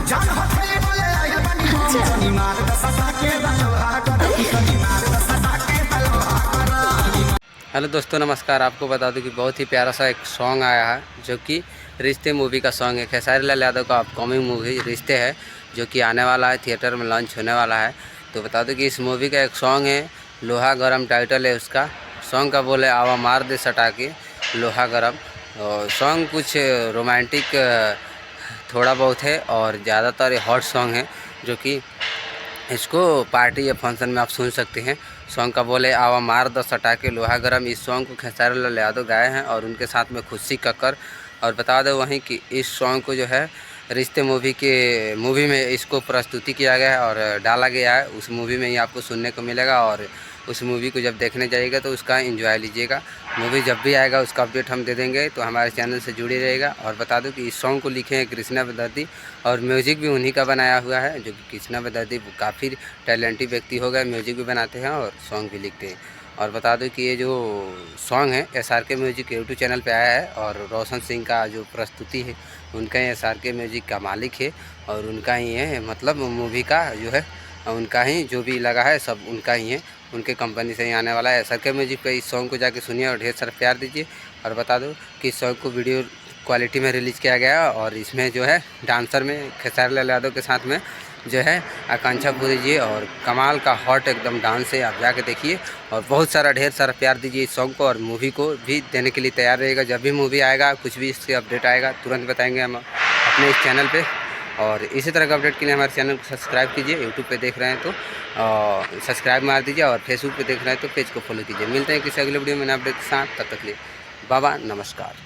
Hello दोस्तों, नमस्कार। आपको बता दूं कि बहुत ही प्यारा सा एक सॉन्ग आया है जो कि रिश्ते मूवी का सॉन्ग है। खेसारी लाल यादव का अपकमिंग मूवी रिश्ते है जो कि आने वाला है, थिएटर में लॉन्च होने वाला है। तो बता दूं कि इस मूवी का एक सॉन्ग है, लोहा गरम टाइटल है उसका। सॉन्ग का बोले आवा मार दे सटा के लोहा गरम। और सॉन्ग कुछ रोमांटिक थोड़ा बहुत है और ज़्यादातर हॉट सॉन्ग है जो कि इसको पार्टी या फंक्शन में आप सुन सकते हैं। सॉन्ग का बोले आवा मार दो सटा के लोहा गरम। इस सॉन्ग को खेसारी लाल यादव गाए हैं और उनके साथ में खुशी कक्कर। और बता दो वहीं कि इस सॉन्ग को जो है रिश्ते मूवी में इसको प्रस्तुति किया गया है और डाला गया है। उस मूवी में ही आपको सुनने को मिलेगा और उस मूवी को जब देखने जाइएगा तो उसका एंजॉय लीजिएगा। मूवी जब भी आएगा उसका अपडेट हम दे देंगे, तो हमारे चैनल से जुड़ी रहेगा। और बता दूं कि इस सॉन्ग को लिखे हैं कृष्णा बेदर्दी और म्यूज़िक भी उन्हीं का बनाया हुआ है, जो कि कृष्णा बेदर्दी काफ़ी टैलेंटेड व्यक्ति हो गए, म्यूज़िक भी बनाते हैं और सॉन्ग भी लिखते हैं। और बता दूं कि ये जो सॉन्ग है SRK म्यूज़िक यूट्यूब चैनल पे आया है और रोशन सिंह का जो प्रस्तुति है उनका ही SRK म्यूज़िक का मालिक है और उनका ही है, मतलब मूवी का जो है उनका ही जो भी लगा है सब उनका ही है, उनके कंपनी से ही आने वाला है। SRK म्यूज़िक पे इस सॉन्ग को जाके सुनिए और ढेर सारा प्यार दीजिए। और बता दो कि इस सॉन्ग को वीडियो क्वालिटी में रिलीज़ किया गया और इसमें जो है डांसर में खेसारी लाल यादव के साथ में जो है आकांक्षा पुरी जी, और कमाल का हॉट एकदम डांस है। आप जाके देखिए और बहुत सारा ढेर सारा प्यार दीजिए इस सॉन्ग को। और मूवी को भी देने के लिए तैयार रहेगा। जब भी मूवी आएगा, कुछ भी इससे अपडेट आएगा, तुरंत बताएंगे हम अपने इस चैनल पे। और इसी तरह का अपडेट के लिए हमारे चैनल को सब्सक्राइब कीजिए। यूट्यूब पे देख रहे हैं तो सब्सक्राइब मार दीजिए और फेसबुक पे देख रहे हैं तो पेज को फॉलो कीजिए। मिलते हैं किसी अगले वीडियो में नए अपडेट के साथ। तब तक लिए बाबा, नमस्कार।